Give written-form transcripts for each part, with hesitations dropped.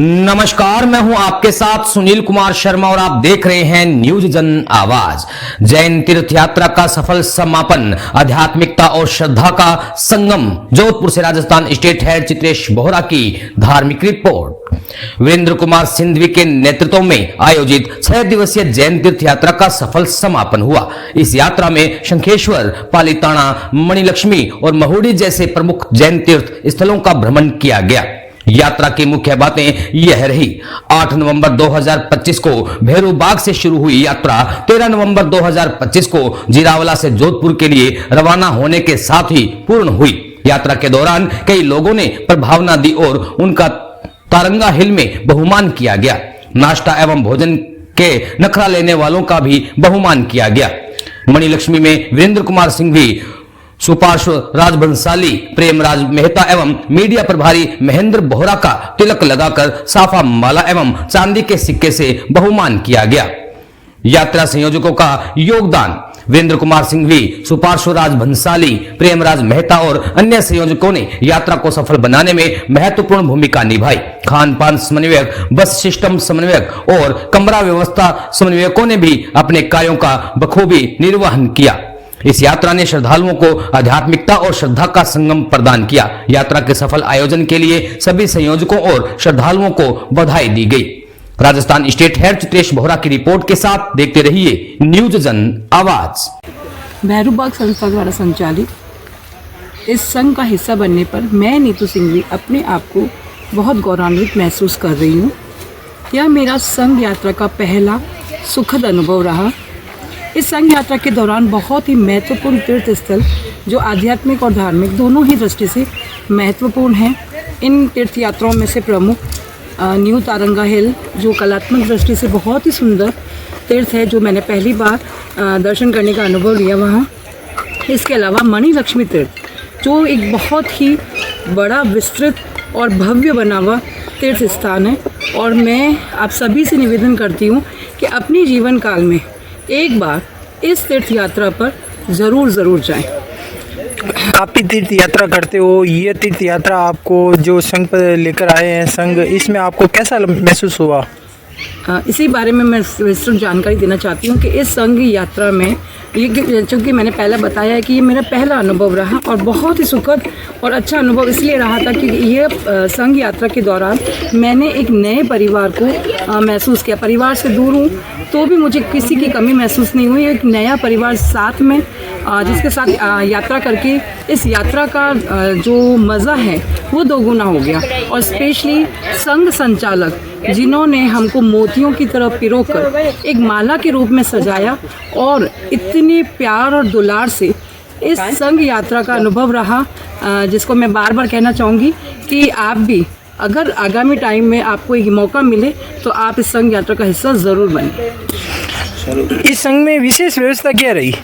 नमस्कार, मैं हूं आपके साथ सुनील कुमार शर्मा और आप देख रहे हैं न्यूज जन आवाज। जैन तीर्थ यात्रा का सफल समापन, आध्यात्मिकता और श्रद्धा का संगम। जोधपुर से राजस्थान स्टेट हेड चित्रेश बोहरा की धार्मिक रिपोर्ट। वीरेंद्र कुमार सिंधवी के नेतृत्व में आयोजित 6 दिवसीय जैन तीर्थ यात्रा का सफल समापन हुआ। इस यात्रा में शंखेश्वर, पालीताना, मणिलक्ष्मी और महुड़ी जैसे प्रमुख जैन तीर्थ स्थलों का भ्रमण किया गया। यात्रा की मुख्य बातें यह रही। 8 नवंबर 2025 को भैरू बाग से शुरू हुई यात्रा 13 नवंबर 2025 को जीरावला से जोधपुर के लिए रवाना होने के साथ ही पूर्ण हुई। यात्रा के दौरान कई लोगों ने प्रभावना दी और उनका तारंगा हिल में बहुमान किया गया। नाश्ता एवं भोजन के नखरा लेने वालों का भी बहुमान किया गया। मणिलक्ष्मी में वीरेंद्र कुमार सिंघवी, सुपार्श्व राजबंसाली प्रेमराज मेहता एवं मीडिया प्रभारी महेंद्र बोहरा का तिलक लगाकर साफा माला एवं चांदी के सिक्के से बहुमान किया गया। यात्रा संयोजकों का योगदान। वीरेंद्र कुमार सिंघवी, सुपार्श्व राजबंसाली, प्रेमराज मेहता और अन्य संयोजकों ने यात्रा को सफल बनाने में महत्वपूर्ण भूमिका निभाई। खान पान समन्वयक, बस सिस्टम समन्वयक और कमरा व्यवस्था समन्वयकों ने भी अपने कार्यों का बखूबी निर्वहन किया। इस यात्रा ने श्रद्धालुओं को आध्यात्मिकता और श्रद्धा का संगम प्रदान किया। यात्रा के सफल आयोजन के लिए सभी संयोजकों और श्रद्धालुओं को बधाई दी गई। राजस्थान स्टेट हेड चित्रेश बोहरा की रिपोर्ट के साथ देखते रहिए न्यूज जन आवाज। भैरू बाग संस्था द्वारा संचालित इस संघ का हिस्सा बनने पर मैं नीतू सिंघवी अपने आप को बहुत गौरवान्वित महसूस कर रही हूँ। यह मेरा संघ यात्रा का पहला सुखद अनुभव रहा। इस संघ यात्रा के दौरान बहुत ही महत्वपूर्ण तीर्थ स्थल जो आध्यात्मिक और धार्मिक दोनों ही दृष्टि से महत्वपूर्ण हैं। इन तीर्थ यात्राओं में से प्रमुख न्यू तारंगा हिल जो कलात्मक दृष्टि से बहुत ही सुंदर तीर्थ है, जो मैंने पहली बार दर्शन करने का अनुभव लिया वहाँ। इसके अलावा मणिलक्ष्मी तीर्थ जो एक बहुत ही बड़ा, विस्तृत और भव्य बना हुआ तीर्थ स्थान है। और मैं आप सभी से निवेदन करती हूँ कि अपने जीवन काल में एक बार इस तीर्थ यात्रा पर ज़रूर जाएं। आप भी तीर्थ यात्रा करते हो, ये तीर्थ यात्रा आपको जो संघ पर लेकर आए हैं संघ, इसमें आपको कैसा महसूस हुआ? इसी बारे में मैं विस्तृत जानकारी देना चाहती हूँ कि इस संघ यात्रा में ये, चूँकि मैंने पहले बताया है कि ये मेरा पहला अनुभव रहा और बहुत ही सुखद और अच्छा अनुभव इसलिए रहा था कि ये संघ यात्रा के दौरान मैंने एक नए परिवार को महसूस किया। परिवार से दूर हूँ तो भी मुझे किसी की कमी महसूस नहीं हुई। एक नया परिवार साथ में जिसके साथ यात्रा करके इस यात्रा का जो मज़ा है वो दोगुना हो गया। और स्पेशली संघ संचालक जिन्होंने हमको मोतियों की तरह पिरोकर एक माला के रूप में सजाया और इतने प्यार और दुलार से इस संघ यात्रा का अनुभव रहा, जिसको मैं बार बार कहना चाहूँगी कि आप भी अगर आगामी टाइम में आपको एक मौका मिले तो आप इस संघ यात्रा का हिस्सा ज़रूर बनें। इस संघ में विशेष व्यवस्था क्या रही?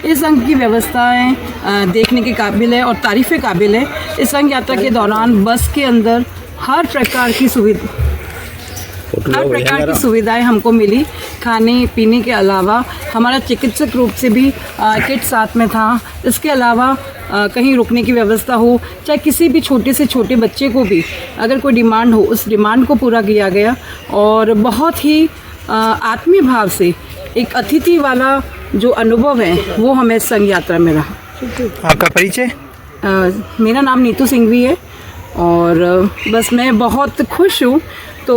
इस संघ की व्यवस्थाएं देखने के काबिल है और तारीफ़ काबिल है। इस संघ यात्रा के दौरान बस के अंदर हर प्रकार की सुविधाएं हमको मिली। खाने पीने के अलावा हमारा चिकित्सक रूप से भी किट साथ में था। इसके अलावा कहीं रुकने की व्यवस्था हो, चाहे किसी भी छोटे से छोटे बच्चे को भी अगर कोई डिमांड हो, उस डिमांड को पूरा किया गया। और बहुत ही आत्मीय भाव से एक अतिथि वाला जो अनुभव है वो हमें संघ यात्रा में रहा। आपका परिचय? मेरा नाम नीतू सिंघवी है और बस मैं बहुत खुश हूँ। तो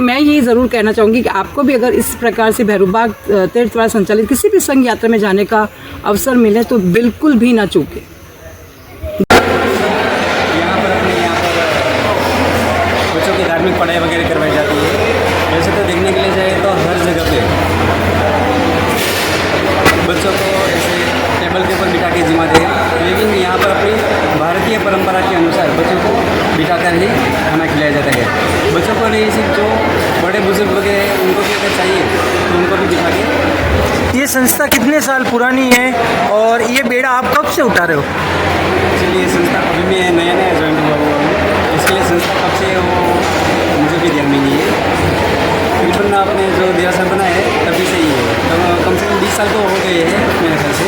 मैं ये ज़रूर कहना चाहूँगी कि आपको भी अगर इस प्रकार से भैरू बाग तीर्थ द्वारा संचालित किसी भी संघ यात्रा में जाने का अवसर मिले तो बिल्कुल भी ना चूकें। यहाँ पर बच्चों की धार्मिक पढ़ाई वगैरह करवाई जाती है। वैसे तो देखने के लिए जाए तो हर जगह पे बच्चों को ऐसे टेबल के ऊपर बिठा के जिम्माते हैं, लेकिन यहाँ पर अपनी भारतीय परंपरा के अनुसार बच्चों को बिठाकर ही खाना खिलाया जाता है। बच्चों को नहीं, सिर्फ जो बड़े बुजुर्ग वगैरह हैं उनको भी अगर चाहिए तो उनको भी बिठा के। ये संस्था कितने साल पुरानी है और ये बेड़ा आप कब से उठा रहे हो? इसलिए संस्था अभी मैं नया ज्वाइन हुआ हूँ, इसलिए संस्था कब से वो मुझे भी ध्यान में नहीं है। तकरीबन आपने जो देवस्थान बनाया है तभी से ही है, तो कम से कम 20 साल तो हो गए हैं मेरे ख्याल से,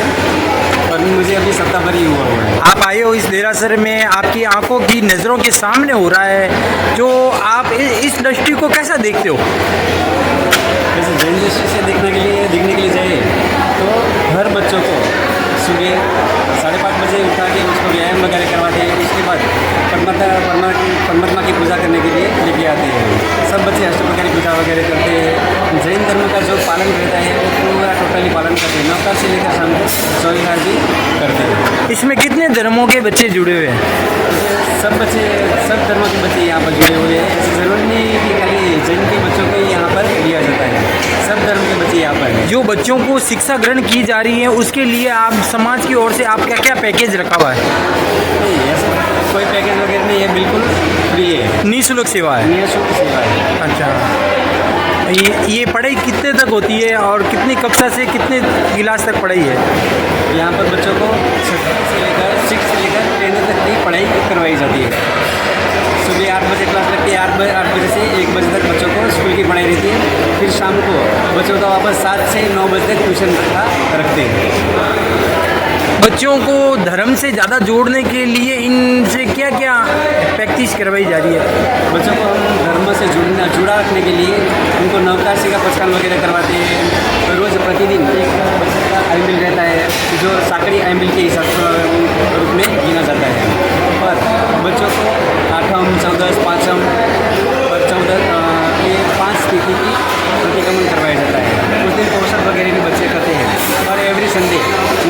और मुझे अभी 7 भर ही हुआ है। आप आए हो इस देरासर में, आपकी आंखों की नज़रों के सामने हो रहा है, जो आप इस दृष्टि को कैसा देखते हो? वैसे जैन दृष्टि से देखने के लिए जाए तो हर बच्चों को सुबह 5:30 बजे उठा के उसको व्यायाम वगैरह करवाते हैं। उसके बाद परमात्मा की पूजा करने के लिए लेके आते हैं। सब बच्चे अष्टप्रकार की पूजा वगैरह करते हैं। जैन धर्म का जो पालन रहता है वो पूरा टोटली पालन करते हैं। नौकर से लेकर शाम को 24 भी करते हैं। इसमें कितने धर्मों के बच्चे जुड़े हुए हैं? सब धर्मों के बच्चे यहाँ पर जुड़े हुए हैं। ऐसे ज़रूरी नहीं है कि खाली जैन के बच्चों को यहाँ पर लिया जाता है, सब धर्म के बच्चे यहाँ पर हैं। जो बच्चों को शिक्षा ग्रहण की जा रही है उसके लिए आप समाज की ओर से आप क्या क्या पैकेज रखा हुआ है? नहीं, ऐसा कोई पैकेज वगैरह नहीं है, बिल्कुल फ्री है, निःशुल्क सेवा है। निःशुल्क सेवा है। अच्छा, ये पढ़ाई कितने तक होती है और कितनी कक्षा से कितने क्लास तक पढ़ाई है? यहाँ पर बच्चों को 6 से लेकर 10 तक की पढ़ाई करवाई जाती है। सुबह 8 बजे क्लास लगती है, 8 बजे से 1 बजे तक बच्चों को स्कूल की पढ़ाई रहती है। फिर शाम को बच्चों का वापस 7 से 9 बजे तक ट्यूशन रखते हैं। बच्चों को धर्म से ज़्यादा जोड़ने के लिए इनसे क्या क्या प्रैक्टिस करवाई जा रही है? बच्चों को हम धर्म से जुड़ा रखने के लिए उनको नवकाशी का प्रस्थान वगैरह करवाते हैं। रोज़ प्रतिदिन एक बच्चे का आईमिल रहता है, जो साकड़ी आईमिल के हिसाब से रूप में गिना जाता है। और बच्चों को 8वीं, 14वीं, 5वीं, ये 5 तिथि की प्रतिगमन करवाया जाता है। उस दिन पोषण वगैरह भी बच्चे करते हैं। और एवरी संडे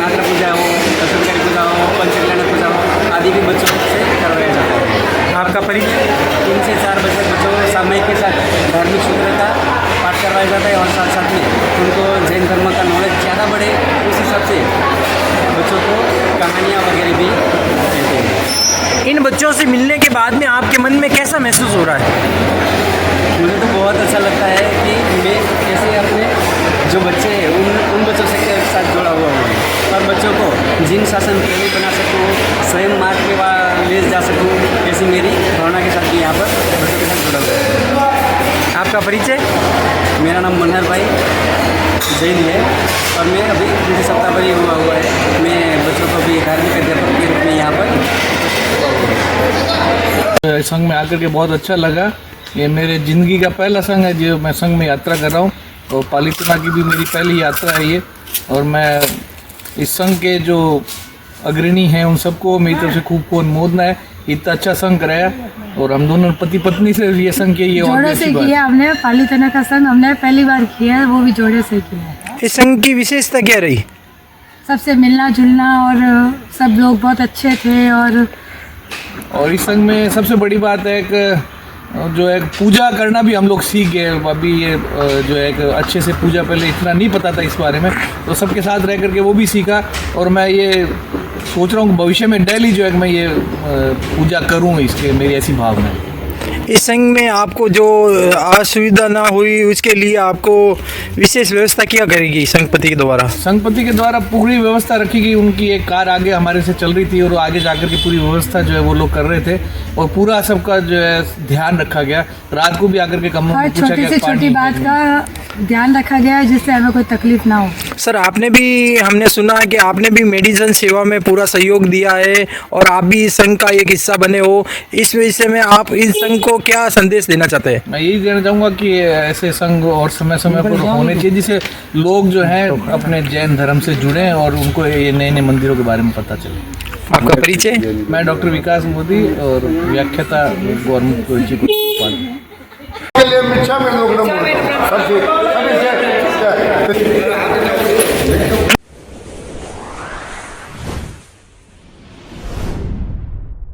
नात्र पूजा हो, अष्टप्रकार पूजा हो, पंचकल्याण पूजा हो आदि भी बच्चों से करवाया जाता है। आपका परिचय? 3 से 4 बजे तक बच्चों को सामयिक के साथ धार्मिक सूत्र का पाठ करवाया जाता है। और साथ साथ में उनको जैन धर्म का नॉलेज ज़्यादा बढ़े उस हिसाब से बच्चों को कहानियाँ वगैरह भी देते हैं। इन बच्चों से मिलने के बाद में आपके मन में कैसा महसूस हो रहा है? मुझे तो बहुत अच्छा लगता है कि मैं कैसे अपने जो बच्चे हैं उन बच्चों से के साथ जुड़ा हुआ हूँ और बच्चों को जिन शासन प्रेमी बना सकूँ, स्वयं मार्ग के ले जा सकूँ, ऐसी मेरी भावना के साथ यहाँ पर बच्चों के साथ जुड़ा हुआ है। आपका परिचय? मेरा नाम मनहर भाई जैन है और मैं अभी मुझे सप्ताह भर ही हुआ है। मैं बच्चों को भी धार्मिक अध्यापक के रूप में यहाँ पर संघ में आकर के बहुत अच्छा लगा। ये मेरे ज़िंदगी का पहला संघ है जो मैं संघ में यात्रा कर रहा हूँ और पालितना की भी मेरी पहली यात्रा है ये। और मैं इस संघ के जो अग्रणी हैं उन सबको मेरी तरफ से खूब अनुमोदना है। इतना अच्छा संघ कराया और हम दोनों पति पत्नी से ये संघ किया, ये और जोड़े से किया हमने। पालितना का संघ हमने पहली बार किया है, वो भी जोड़े से किया है। इस संघ की विशेषता क्या रही? सबसे मिलना जुलना और सब लोग बहुत अच्छे थे। और इस संघ में सबसे बड़ी बात है एक जो है पूजा करना भी हम लोग सीख गए। अभी ये जो है एक अच्छे से पूजा पहले इतना नहीं पता था इस बारे में, तो सबके साथ रह करके वो भी सीखा। और मैं ये सोच रहा हूँ भविष्य में डेली जो है मैं ये पूजा करूँ, इसके मेरी ऐसी भावना है। इस संघ में आपको जो असुविधा ना हुई उसके लिए आपको विशेष व्यवस्था क्या करेगी संघपति के द्वारा? संघपति के द्वारा पूरी व्यवस्था रखी गई। उनकी एक कार आगे हमारे से चल रही थी और आगे जाकर के पूरी व्यवस्था जो है वो लोग कर रहे थे और पूरा सबका जो है ध्यान रखा गया। रात को भी आकर के कमरों में पूछा गया, छोटी से छोटी बात का ध्यान रखा गया है जिससे हमें कोई तकलीफ ना हो। सर हमने सुना है कि आपने भी मेडिसिन सेवा में पूरा सहयोग दिया है और आप भी इस संघ का एक हिस्सा बने हो। इस विषय में आप इस संघ को क्या संदेश देना चाहते हैं? मैं यही देना चाहूँगा कि ऐसे संघ और समय समय पर होने चाहिए जिससे लोग जो हैं अपने जैन धर्म से जुड़ें और उनको ये नए नए मंदिरों के बारे में पता चले। आपका परिचय? मैं डॉक्टर विकास मोदी और व्याख्याता गवर्नमेंट के लिए मिच्छा में लोग सबसे